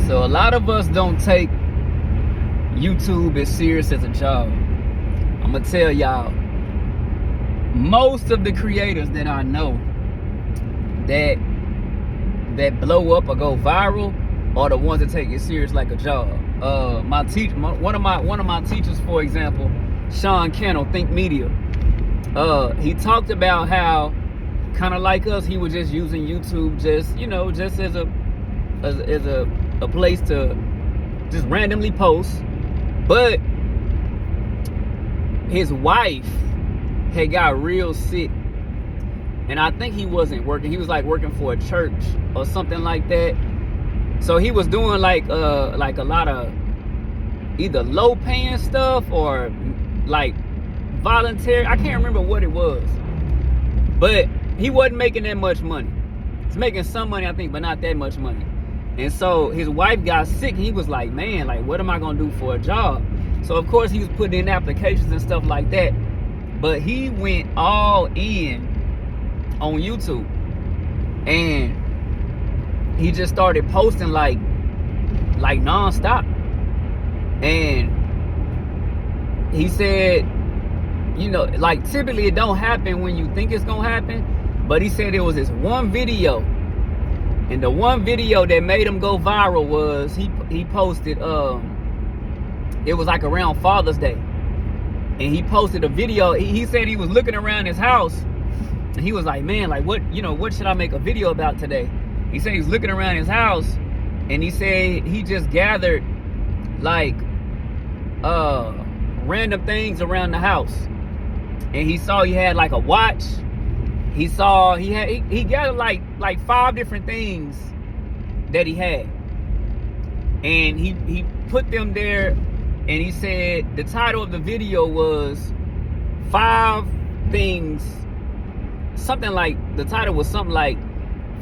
So a lot of us don't take YouTube as serious as a job. I'm gonna tell y'all, most of the creators that I know that blow up or go viral are the ones that take it serious like a job. One of my teachers, for example, Sean CANNELL, Think Media. He talked about how, kind of like us, he was just using YouTube just as a place to just randomly post. But his wife had got real sick, and I think he wasn't working. He was like working for a church or something like that. So he was doing like a lot of either low paying stuff or like voluntary. I can't remember what it was, but he wasn't making that much money. He's making some money, I think, but not that much money. And so his wife got sick, and he was like, man, like, what am I gonna do for a job? So of course he was putting in applications and stuff like that, but he went all in on YouTube, and he just started posting like nonstop. And he said, like, typically it don't happen when you think it's gonna happen, but he said it was this one video, and the one video that made him go viral was he posted, it was like around Father's Day, and he posted a video. He said he was looking around his house, and he was like, man, like, what should I make a video about today? He said he was looking around his house, and he said he just gathered like random things around the house, and he saw he had like a watch. He saw he gathered like 5 different things that he had, and he put them there, and he said the title of the video was 5 things, something like, the title was something like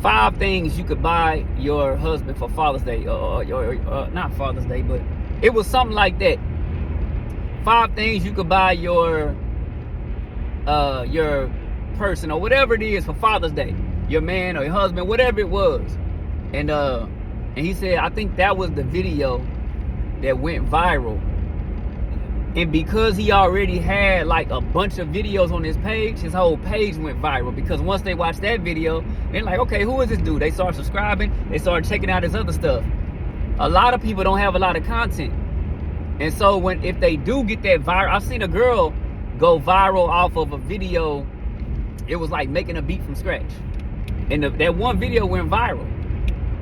5 things you could buy your husband for Father's Day, or not Father's Day, but it was something like that. 5 things you could buy your person, or whatever it is, for Father's Day, your man or your husband, whatever it was. And he said, I think that was the video that went viral. And because he already had like a bunch of videos on his page, his whole page went viral, because once they watched that video, they're like, okay, who is this dude? They started subscribing, they started checking out his other stuff. A lot of people don't have a lot of content, and so if they do get that viral, I've seen a girl go viral off of a video. It was like making a beat from scratch, and that one video went viral.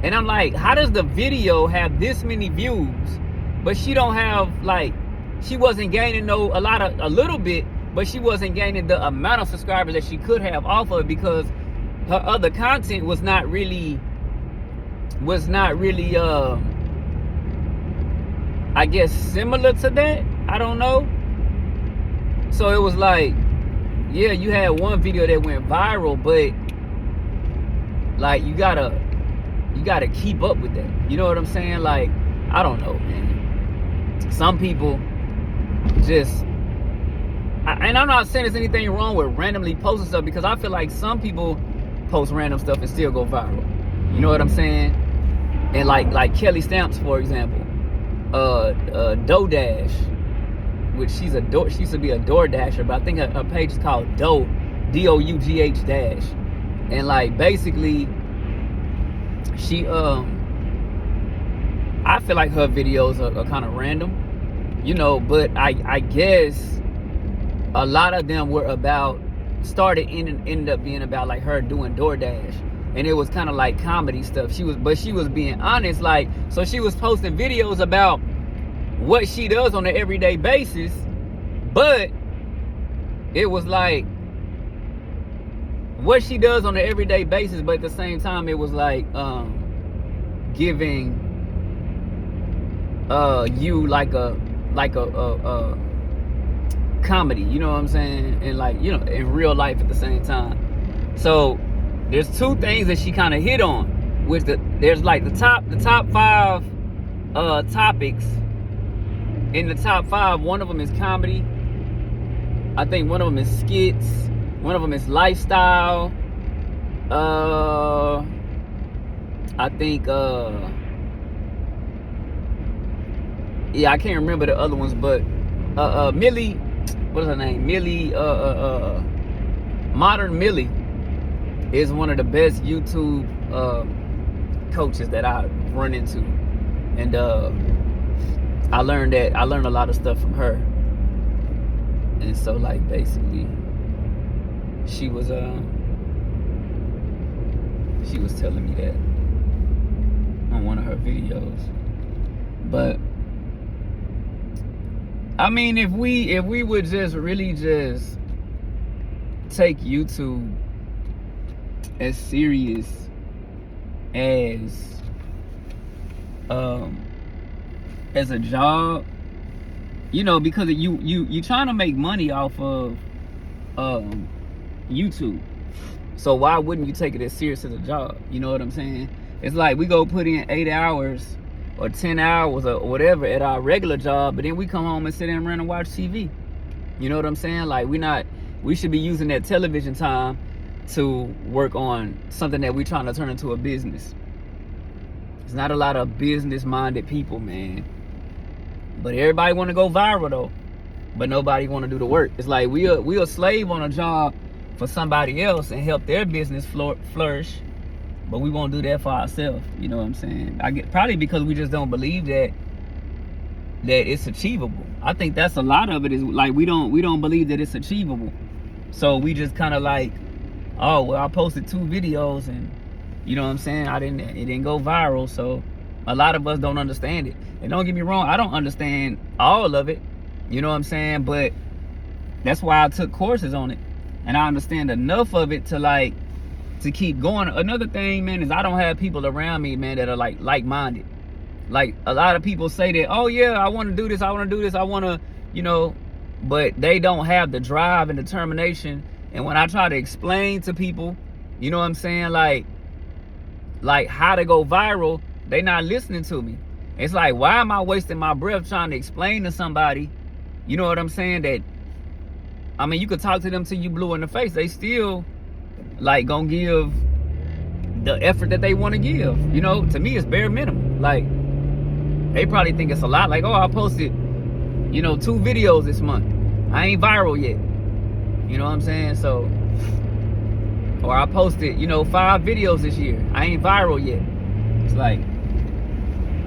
And I'm like, how does the video have this many views, but she don't have, like, she wasn't gaining a little bit, but she wasn't gaining the amount of subscribers that she could have off of it, because her other content was not really I guess similar to that. I don't know. So it was like, yeah, you had one video that went viral, but like you gotta keep up with that. You know what I'm saying? Like, I don't know, man. Some people just, and I'm not saying there's anything wrong with randomly posting stuff, because I feel like some people post random stuff and still go viral. You know what I'm saying? And like Kelly Stamps, for example, DoorDash, which she used to be a DoorDasher, but I think her page is called DOUGH Dash. And like, basically, she I feel like her videos are kind of random, but I guess a lot of them were ended up being about like her doing DoorDash, and it was kind of like comedy stuff. She was being honest, like, so she was posting videos about what she does on an everyday basis, but it was like what she does on an everyday basis, but at the same time it was like giving you like a comedy, you know what I'm saying, and like, in real life at the same time. So there's 2 things that she kind of hit on, which there's like the top 5 topics. In the top 5, one of them is comedy. I think one of them is skits. One of them is lifestyle. I think yeah, I can't remember the other ones, but Millie, what is her name? Millie, Modern Millie is one of the best YouTube coaches that I run into, and I learned a lot of stuff from her. And so, like, basically, she was telling me that on one of her videos. But I mean, if we would just really just take YouTube as serious as a job, you know, because you trying to make money off of YouTube. So why wouldn't you take it as serious as a job? You know what I'm saying? It's like we go put in 8 hours or 10 hours or whatever at our regular job, but then we come home and sit and run and watch TV. You know what I'm saying? Like, we should be using that television time to work on something that we're trying to turn into a business. There's not a lot of business-minded people, man. But everybody want to go viral, though. But nobody want to do the work. It's like we a slave on a job for somebody else and help their business flourish. But we won't do that for ourselves. You know what I'm saying? Probably because we just don't believe that it's achievable. I think that's a lot of it, is like we don't believe that it's achievable. So we just kind of like, oh, well, I posted 2 videos and, you know what I'm saying, it didn't go viral. So a lot of us don't understand it. And don't get me wrong, I don't understand all of it. You know what I'm saying? But that's why I took courses on it. And I understand enough of it to keep going. Another thing, man, is I don't have people around me, man, that are like-minded. Like, a lot of people say that, oh yeah, I want to do this, I want to, you know, but they don't have the drive and determination. And when I try to explain to people, you know what I'm saying, like how to go viral, they not listening to me. It's like, why am I wasting my breath trying to explain to somebody, you know what I'm saying, that, I mean, you could talk to them till you blue in the face, they still like gonna give the effort that they want to give. You know, to me it's bare minimum. Like, they probably think it's a lot. Like, oh, I posted, you know, 2 videos this month, I ain't viral yet. You know what I'm saying? So, or I posted, you know, 5 videos this year, I ain't viral yet. It's like,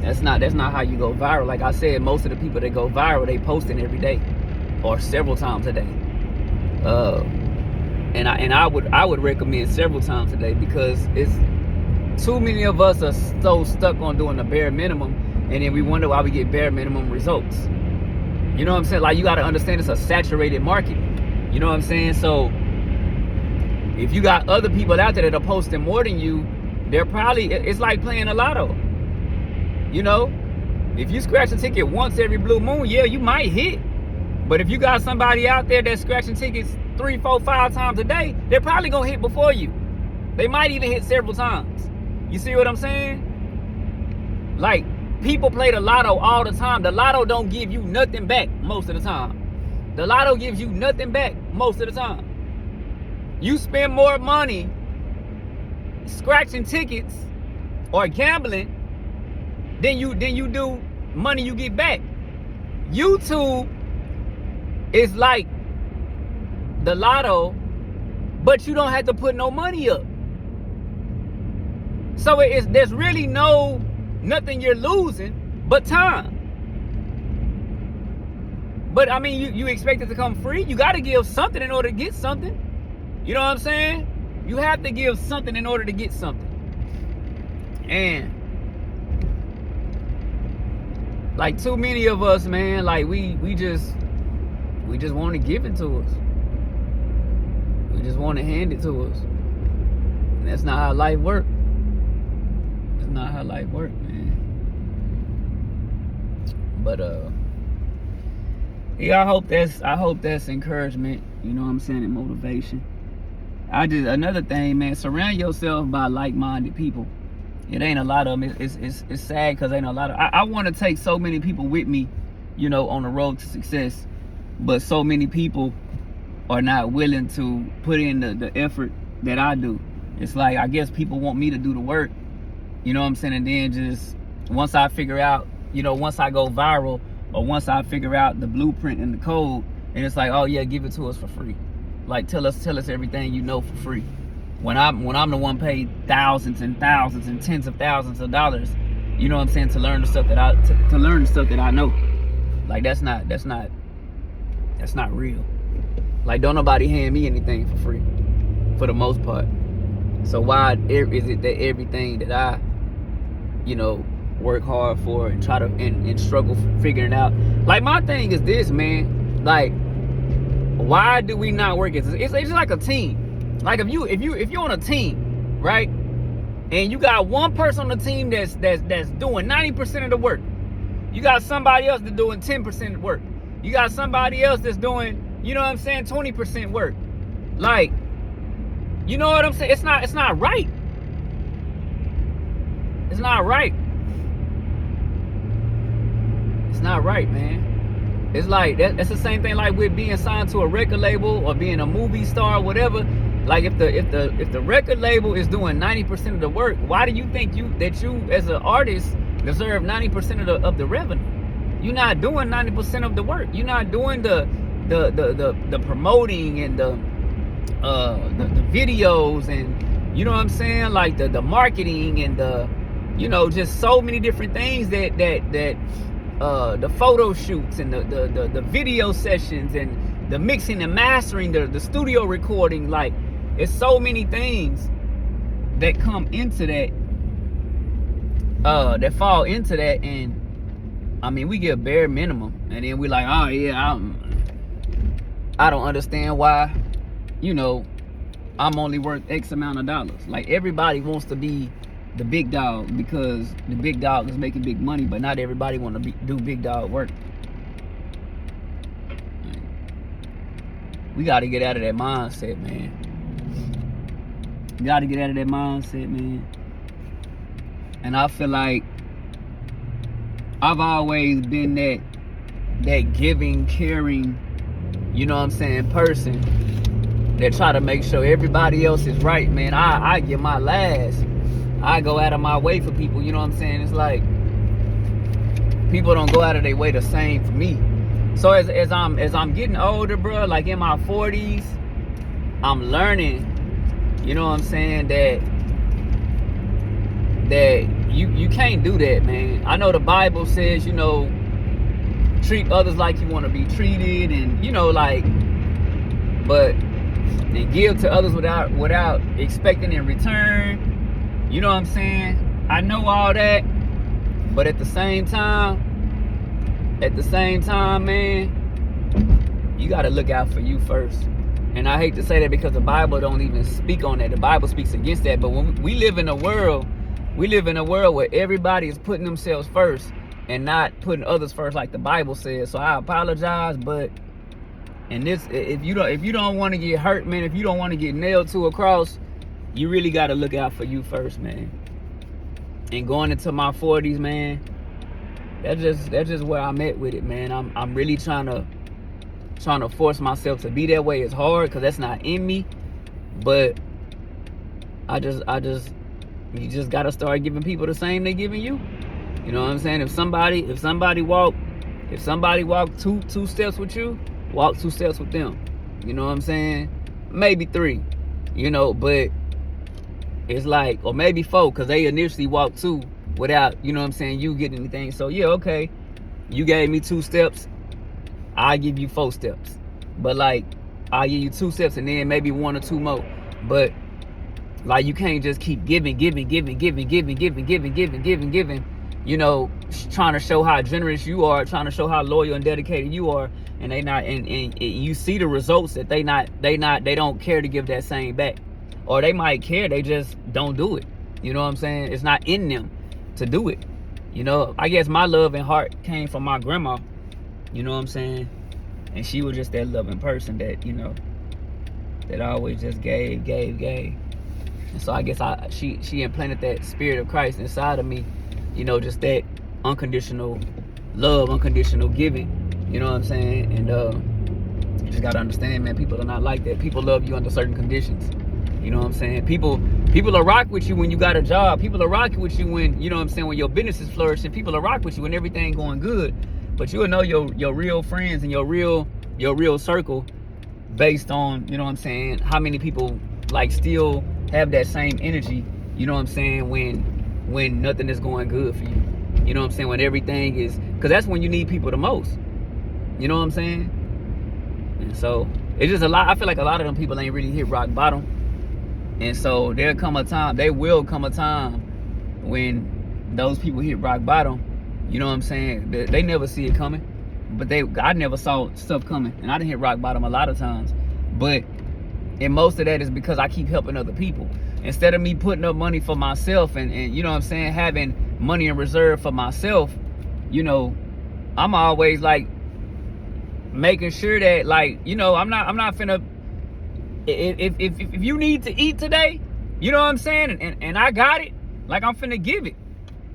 that's not how you go viral. Like I said, most of the people that go viral, they posting every day or several times a day. And I would recommend several times a day, because it's too many of us are so stuck on doing the bare minimum, and then we wonder why we get bare minimum results. You know what I'm saying? Like, you got to understand, it's a saturated market. You know what I'm saying? So if you got other people out there that are posting more than you, they're probably, it's like playing a lotto. You know, if you scratch a ticket once every blue moon, yeah, you might hit. But if you got somebody out there that's scratching tickets 3, 4, 5 times a day, they're probably gonna hit before you. They might even hit several times. You see what I'm saying? Like, people play the lotto all the time. The lotto don't give you nothing back most of the time. The lotto gives you nothing back most of the time. You spend more money scratching tickets or gambling than you do money you get back. YouTube is like the lotto, but you don't have to put no money up. So there's really nothing you're losing but time. But I mean, you expect it to come free? You got to give something in order to get something. You know what I'm saying? You have to give something in order to get something. And like, too many of us, man, like we just want to give it to us. We just want to hand it to us. And that's not how life works. That's not how life works, man. But yeah, I hope that's encouragement, you know what I'm saying, and motivation. Another thing, man, surround yourself by like-minded people. It ain't a lot of them. It's sad because ain't a lot of. I want to take so many people with me, you know, on the road to success, but so many people are not willing to put in the effort that I do. It's like, I guess people want me to do the work, you know what I'm saying, and then just once I figure out, you know, once I go viral, or once I figure out the blueprint and the code, and it's like, oh yeah, give it to us for free. Like tell us everything you know for free. When I'm the one paid thousands and thousands and tens of thousands of dollars, you know what I'm saying, to learn the stuff that I know. Like that's not real. Like don't nobody hand me anything for free, for the most part. So why is it that everything that I, you know, work hard for and try to and struggle figuring out? Like my thing is this, man. Like, why do we not work? It's just like a team. Like if you're on a team, right, and you got one person on the team that's doing 90% of the work, you got somebody else that's doing 10% of work, you got somebody else that's doing, you know what I'm saying, 20% work. Like, you know what I'm saying? It's not right. It's not right. It's not right, man. It's like that's the same thing like with being signed to a record label or being a movie star or whatever. Like if the record label is doing 90% of the work, why do you think that you as an artist deserve 90% of the revenue? You're not doing 90% of the work. You're not doing the promoting and the videos and, you know what I'm saying, like the marketing and the, you know, just so many different things that the photo shoots and the video sessions and the mixing and mastering, the studio recording. Like, it's so many things that come into that, that fall into that. And I mean, we get bare minimum, and then we like, oh yeah, I don't understand why, you know, I'm only worth X amount of dollars. Like, everybody wants to be the big dog because the big dog is making big money, but not everybody want to do big dog work. We got to get out of that mindset, man. Got to get out of that mindset, man. And I feel like I've always been that giving, caring, you know what I'm saying, person that try to make sure everybody else is right, man. I give my last. I go out of my way for people, you know what I'm saying? It's like people don't go out of their way the same for me. So as I'm getting older, bro, like in my 40s, I'm learning, you know what I'm saying, that you can't do that, man. I know the Bible says, you know, treat others like you want to be treated, and, you know, like, but and give to others without expecting in return. You know what I'm saying? I know all that, but at the same time, man, you got to look out for you first. And I hate to say that because the Bible don't even speak on that. The Bible speaks against that. But when we live in a world where everybody is putting themselves first and not putting others first, like the Bible says. So I apologize, but and this, if you don't want to get hurt, man, if you don't want to get nailed to a cross, you really got to look out for you first, man. And going into my 40s, man, that's just where I'm at with it, man. I'm really trying to force myself to be that way. It's hard because that's not in me, but you just got to start giving people the same they giving you. You know what I'm saying? If somebody walk two steps with you, walk 2 steps with them. You know what I'm saying? Maybe 3, you know, but it's like, or maybe 4, because they initially walked 2 without, you know what I'm saying, you getting anything. So yeah, okay, you gave me 2 steps, I'll give you 4 steps. But like, I'll give you 2 steps and then maybe 1 or 2 more. But like, you can't just keep giving, you know, trying to show how generous you are, trying to show how loyal and dedicated you are, and they not, and you see the results that they don't care to give that same back. Or they might care, they just don't do it. You know what I'm saying? It's not in them to do it. You know, I guess my love and heart came from my grandma. You know what I'm saying? And she was just that loving person that, you know, that always just gave. And so I guess she implanted that spirit of Christ inside of me. You know, just that unconditional love, unconditional giving. You know what I'm saying? And you just gotta understand, man, people are not like that. People love you under certain conditions. You know what I'm saying? People will rock with you when you got a job. People will rock with you when, you know what I'm saying, when your business is flourishing. People will rock with you when everything going good. But you'll know your real friends and your real circle based on, you know what I'm saying, how many people like still have that same energy, you know what I'm saying, when nothing is going good for you. You know what I'm saying? When everything is, because that's when you need people the most. You know what I'm saying? And so it's just a lot. I feel like a lot of them people ain't really hit rock bottom. And so there will come a time when those people hit rock bottom. You know what I'm saying? They never see it coming. But I never saw stuff coming. And I didn't hit rock bottom a lot of times. And most of that is because I keep helping other people. Instead of me putting up money for myself and you know what I'm saying, having money in reserve for myself, you know, I'm always like making sure that, like, you know, I'm not finna, if you need to eat today, you know what I'm saying, and I got it, like, I'm finna give it.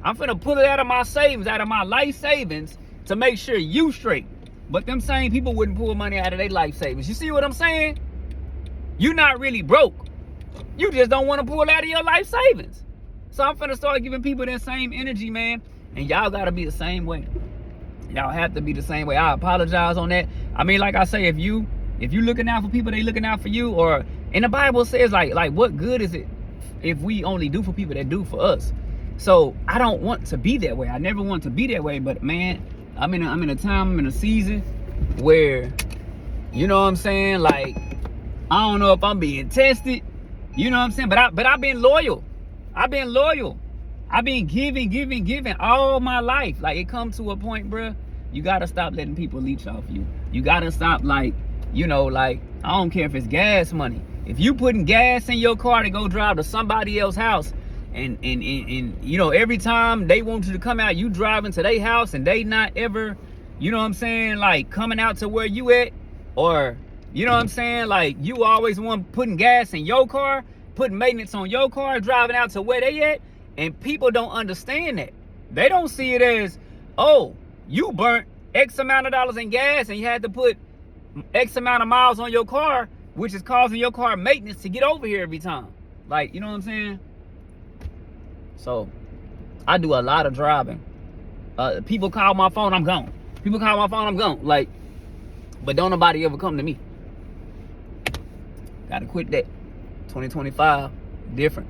I'm finna pull it out of my savings, out of my life savings, to make sure you straight. But them same people wouldn't pull money out of their life savings. You see what I'm saying? You're not really broke. You just don't want to pull out of your life savings. So I'm finna start giving people that same energy, man. And y'all gotta be the same way. Y'all have to be the same way. I apologize on that. I mean, like I say, if you looking out for people, they looking out for you. Or, and the Bible says, like what good is it if we only do for people that do for us? So I don't want to be that way. I never want to be that way. But man, I'm in a season where, you know what I'm saying, like, I don't know if I'm being tested, you know what I'm saying, but I've been loyal. I've been giving all my life. Like, it comes to a point, bruh, you gotta stop letting people leech off you. You gotta stop, like, you know, like, I don't care if it's gas money. If you putting gas in your car to go drive to somebody else's house, and you know, every time they want you to come out, you driving to their house and they not ever, you know what I'm saying, like, coming out to where you at, or, you know what I'm saying, like, you always want putting gas in your car, putting maintenance on your car, driving out to where they at, and people don't understand that. They don't see it as, oh, you burnt X amount of dollars in gas and you had to put X amount of miles on your car, which is causing your car maintenance to get over here every time. Like, you know what I'm saying? So I do a lot of driving. People call my phone, I'm gone. People call my phone, I'm gone. Like, but don't nobody ever come to me. Gotta quit that. 2025, different.